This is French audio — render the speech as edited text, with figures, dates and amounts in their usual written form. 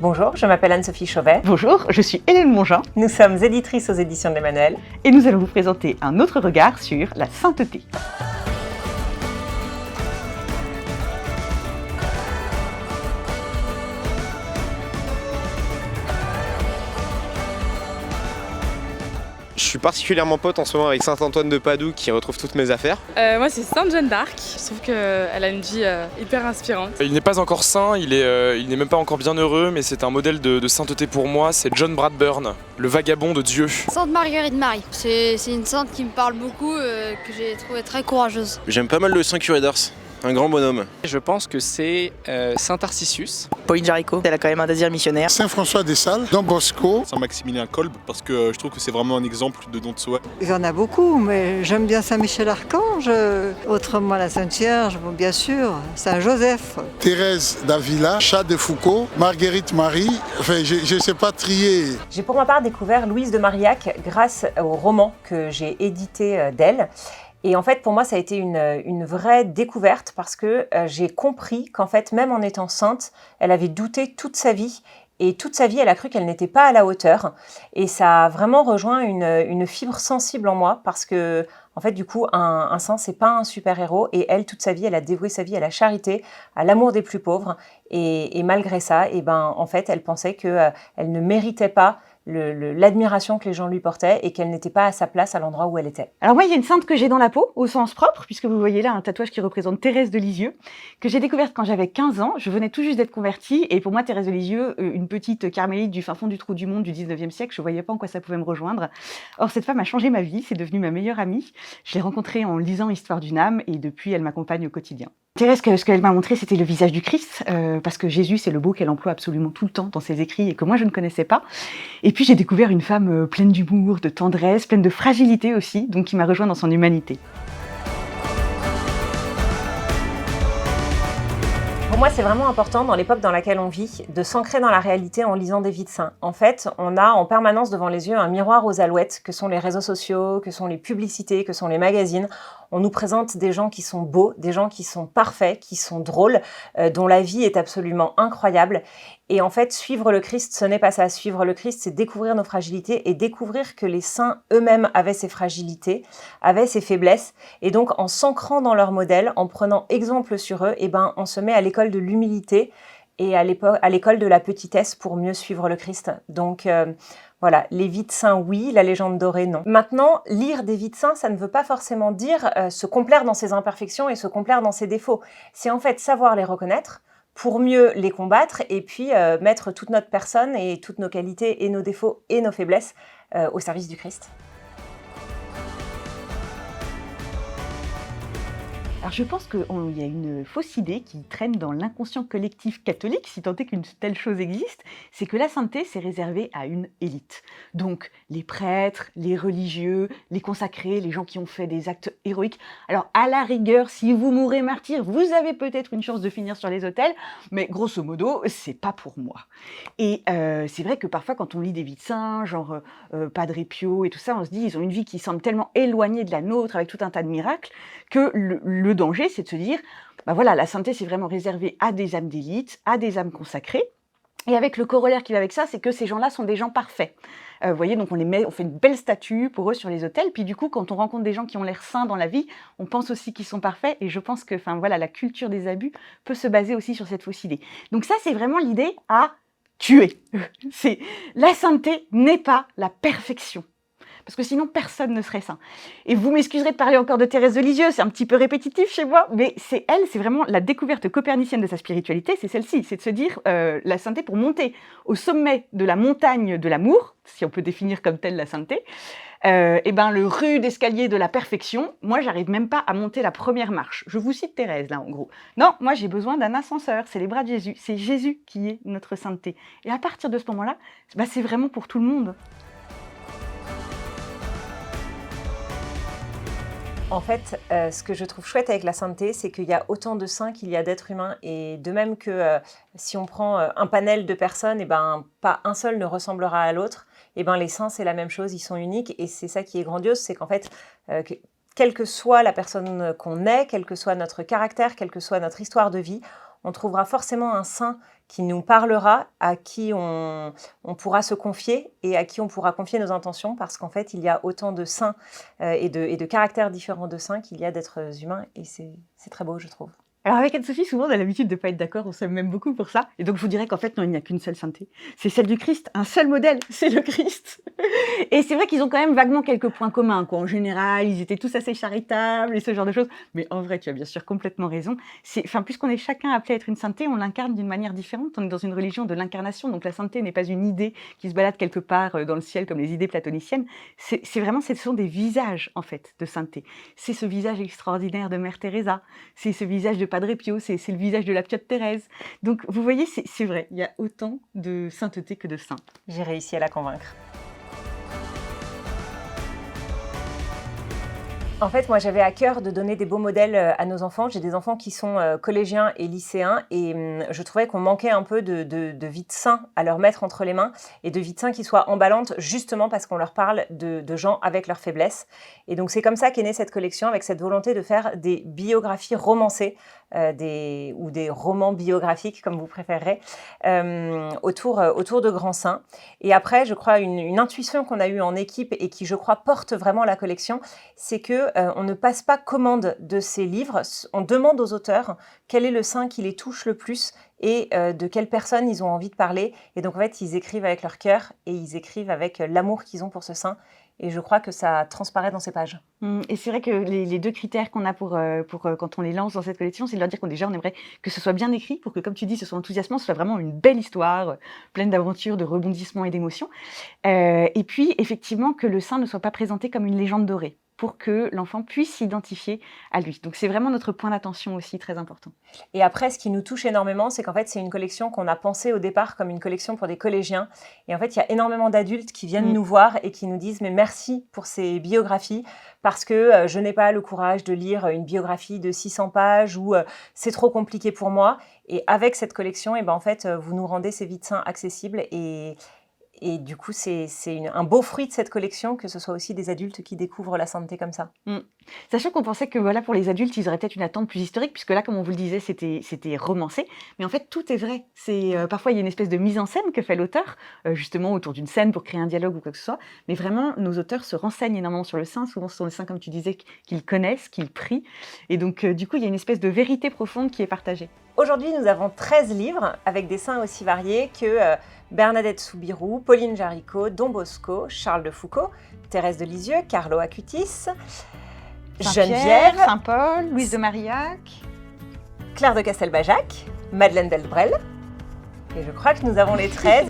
Bonjour, je m'appelle Anne-Sophie Chauvet. Bonjour, je suis Hélène Mongin. Nous sommes éditrices aux éditions de l'Emmanuel. Et nous allons vous présenter un autre regard sur la sainteté. Je suis particulièrement pote en ce moment avec Saint-Antoine de Padoue qui retrouve toutes mes affaires. Moi c'est Sainte Jeanne d'Arc, je trouve qu'elle a une vie hyper inspirante. Il n'est pas encore saint, il n'est même pas encore bien heureux, mais c'est un modèle de sainteté pour moi, c'est John Bradburn, le vagabond de Dieu. Sainte Marguerite Marie, c'est une sainte qui me parle beaucoup, que j'ai trouvée très courageuse. J'aime pas mal le Saint Curé d'Ars, un grand bonhomme. Je pense que c'est Saint Tarcisius. Pauline Jaricot, elle a quand même un désir missionnaire. Saint François des Salles, Don Bosco. Saint Maximilien Kolbe, parce que je trouve que c'est vraiment un exemple de don de soi. Il y en a beaucoup, mais j'aime bien Saint Michel Archange, autrement la Sainte Vierge, bon, bien sûr, Saint Joseph. Thérèse d'Avila, Chat de Foucault, Marguerite Marie, enfin je ne sais pas trier. J'ai pour ma part découvert Louise de Marillac grâce au roman que j'ai édité d'elle. Et en fait, pour moi, ça a été une vraie découverte parce que j'ai compris qu'en fait, même en étant sainte, elle avait douté toute sa vie. Et toute sa vie, elle a cru qu'elle n'était pas à la hauteur. Et ça a vraiment rejoint une fibre sensible en moi parce que, en fait, du coup, un saint, c'est pas un super-héros. Et elle, toute sa vie, elle a dévoué sa vie à la charité, à l'amour des plus pauvres. Et malgré ça, en fait, elle pensait qu'elle ne méritait pas l'admiration que les gens lui portaient et qu'elle n'était pas à sa place à l'endroit où elle était. Alors moi, il y a une sainte que j'ai dans la peau, au sens propre, puisque vous voyez là un tatouage qui représente Thérèse de Lisieux, que j'ai découverte quand j'avais 15 ans. Je venais tout juste d'être convertie, et pour moi, Thérèse de Lisieux, une petite carmélite du fin fond du trou du monde du 19e siècle, je voyais pas en quoi ça pouvait me rejoindre. Or, cette femme a changé ma vie, c'est devenue ma meilleure amie. Je l'ai rencontrée en lisant Histoire d'une âme, et depuis, elle m'accompagne au quotidien. Thérèse, ce qu'elle m'a montré, c'était le visage du Christ, parce que Jésus, c'est le mot qu'elle emploie absolument tout le temps dans ses écrits et que moi, je ne connaissais pas. Et puis, j'ai découvert une femme pleine d'humour, de tendresse, pleine de fragilité aussi, donc qui m'a rejoint dans son humanité. Pour moi, c'est vraiment important dans l'époque dans laquelle on vit de s'ancrer dans la réalité en lisant des vies de saints. En fait, on a en permanence devant les yeux un miroir aux alouettes que sont les réseaux sociaux, que sont les publicités, que sont les magazines. On nous présente des gens qui sont beaux, des gens qui sont parfaits, qui sont drôles, dont la vie est absolument incroyable. Et en fait, suivre le Christ, ce n'est pas ça. Suivre le Christ, c'est découvrir nos fragilités et découvrir que les saints eux-mêmes avaient ces fragilités, avaient ces faiblesses. Et donc, en s'ancrant dans leur modèle, en prenant exemple sur eux, on se met à l'école de l'humilité et à l'école de la petitesse pour mieux suivre le Christ. Donc, voilà, les vies de saints, oui, la légende dorée, non. Maintenant, lire des vies de saints, ça ne veut pas forcément dire se complaire dans ses imperfections et se complaire dans ses défauts. C'est en fait savoir les reconnaître pour mieux les combattre et puis mettre toute notre personne et toutes nos qualités et nos défauts et nos faiblesses au service du Christ. Alors je pense qu'il y a une fausse idée qui traîne dans l'inconscient collectif catholique, si tant est qu'une telle chose existe, c'est que la sainteté, c'est réservé à une élite. Donc les prêtres, les religieux, les consacrés, les gens qui ont fait des actes héroïques. Alors à la rigueur, si vous mourrez martyr, vous avez peut-être une chance de finir sur les autels, mais grosso modo, c'est pas pour moi. Et c'est vrai que parfois quand on lit des vies de saints, genre Padre Pio et tout ça, on se dit ils ont une vie qui semble tellement éloignée de la nôtre avec tout un tas de miracles que le danger, c'est de se dire, bah voilà, la sainteté, c'est vraiment réservé à des âmes d'élite, à des âmes consacrées. Et avec le corollaire qui va avec ça, c'est que ces gens-là sont des gens parfaits. Vous voyez, donc on fait une belle statue pour eux sur les autels. Puis du coup, quand on rencontre des gens qui ont l'air saints dans la vie, on pense aussi qu'ils sont parfaits. Et je pense que, voilà, la culture des abus peut se baser aussi sur cette fausse idée. Donc ça, c'est vraiment l'idée à tuer. La sainteté n'est pas la perfection. Parce que sinon, personne ne serait saint. Et vous m'excuserez de parler encore de Thérèse de Lisieux, c'est un petit peu répétitif chez moi, mais c'est vraiment la découverte copernicienne de sa spiritualité, c'est celle-ci, c'est de se dire la sainteté pour monter au sommet de la montagne de l'amour, si on peut définir comme telle la sainteté, le rude escalier de la perfection, moi j'arrive même pas à monter la première marche. Je vous cite Thérèse là en gros. Non, moi j'ai besoin d'un ascenseur, c'est les bras de Jésus, c'est Jésus qui est notre sainteté. Et à partir de ce moment-là, c'est vraiment pour tout le monde. En fait, ce que je trouve chouette avec la sainteté, c'est qu'il y a autant de saints qu'il y a d'êtres humains. Et de même que si on prend un panel de personnes, pas un seul ne ressemblera à l'autre. Les saints, c'est la même chose, ils sont uniques. Et c'est ça qui est grandiose, c'est qu'en fait, quelle que soit la personne qu'on est, quel que soit notre caractère, quelle que soit notre histoire de vie, on trouvera forcément un saint qui nous parlera, à qui on pourra se confier et à qui on pourra confier nos intentions, parce qu'en fait, il y a autant de saints et de caractères différents de saints qu'il y a d'êtres humains, et c'est très beau, je trouve. Alors avec Anne-Sophie, souvent on a l'habitude de ne pas être d'accord, on s'aime même beaucoup pour ça. Et donc je vous dirais qu'en fait, non, il n'y a qu'une seule sainteté. C'est celle du Christ, un seul modèle, c'est le Christ. Et c'est vrai qu'ils ont quand même vaguement quelques points communs, quoi. En général, ils étaient tous assez charitables et ce genre de choses. Mais en vrai, tu as bien sûr complètement raison. Puisqu'on est chacun appelé à être une sainteté, on l'incarne d'une manière différente. On est dans une religion de l'incarnation, donc la sainteté n'est pas une idée qui se balade quelque part dans le ciel comme les idées platoniciennes. C'est vraiment, ce sont des visages, en fait, de sainteté. C'est ce visage extraordinaire de Mère Teresa, c'est ce visage de Padre Pio, c'est le visage de la Piotte Thérèse. Donc vous voyez, c'est vrai, il y a autant de sainteté que de saints. J'ai réussi à la convaincre. En fait, moi, j'avais à cœur de donner des beaux modèles à nos enfants. J'ai des enfants qui sont collégiens et lycéens et je trouvais qu'on manquait un peu de vie de saint à leur mettre entre les mains et de vie de saint qui soit emballante, justement parce qu'on leur parle de gens avec leurs faiblesses. Et donc, c'est comme ça qu'est née cette collection, avec cette volonté de faire des biographies romancées ou des romans biographiques, comme vous préférerez, autour de grands saints. Et après, je crois, une intuition qu'on a eue en équipe et qui, je crois, porte vraiment la collection, c'est que on ne passe pas commande de ces livres. On demande aux auteurs quel est le saint qui les touche le plus et de quelle personne ils ont envie de parler. Et donc, en fait, ils écrivent avec leur cœur et ils écrivent avec l'amour qu'ils ont pour ce saint. Et je crois que ça transparaît dans ces pages. Et c'est vrai que les deux critères qu'on a pour quand on les lance dans cette collection, c'est de leur dire qu'on aimerait que ce soit bien écrit pour que, comme tu dis, ce soit enthousiasmant, ce soit vraiment une belle histoire, pleine d'aventures, de rebondissements et d'émotions. Et puis, effectivement, que le saint ne soit pas présenté comme une légende dorée, pour que l'enfant puisse s'identifier à lui. Donc c'est vraiment notre point d'attention aussi très important. Et après, ce qui nous touche énormément, c'est qu'en fait, c'est une collection qu'on a pensée au départ comme une collection pour des collégiens. Et en fait, il y a énormément d'adultes qui viennent nous voir et qui nous disent « mais merci pour ces biographies, parce que je n'ai pas le courage de lire une biographie de 600 pages ou c'est trop compliqué pour moi ». Et avec cette collection, en fait, vous nous rendez ces vies de saints accessibles et du coup, c'est un beau fruit de cette collection que ce soit aussi des adultes qui découvrent la sainteté comme ça. Sachant qu'on pensait que voilà, pour les adultes, ils auraient peut-être une attente plus historique, puisque là, comme on vous le disait, c'était romancé. Mais en fait, tout est vrai. Parfois, il y a une espèce de mise en scène que fait l'auteur, justement autour d'une scène pour créer un dialogue ou quoi que ce soit. Mais vraiment, nos auteurs se renseignent énormément sur le saint. Souvent, ce sont les saints, comme tu disais, qu'ils connaissent, qu'ils prient. Et donc, du coup, il y a une espèce de vérité profonde qui est partagée. Aujourd'hui, nous avons 13 livres avec des saints aussi variés que Bernadette Soubirous, Pauline Jaricot, Don Bosco, Charles de Foucauld, Thérèse de Lisieux, Carlo Acutis, Geneviève, Saint-Paul, Louise de Marillac, Claire de Castelbajac, Madeleine Delbrel. Et je crois que nous avons les 13.